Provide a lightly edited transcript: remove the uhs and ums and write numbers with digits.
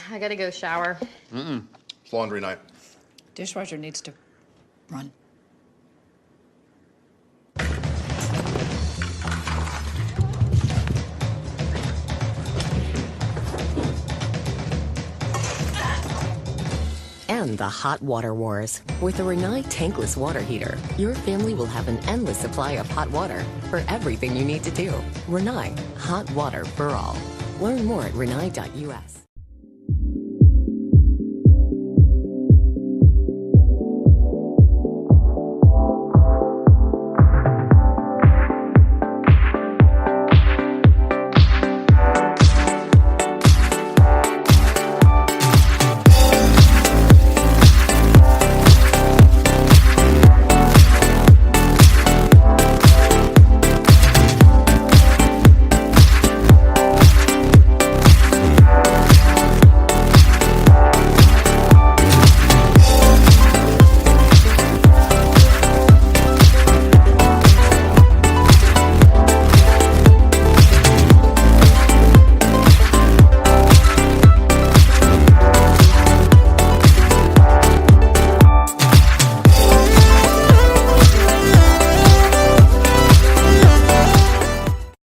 I gotta go shower. It's laundry night. Dishwasher needs to run. And the hot water wars. With a Rinnai tankless water heater, your family will have an endless supply of hot water for everything you need to do. Rinnai, hot water for all. Learn more at rinnai.us.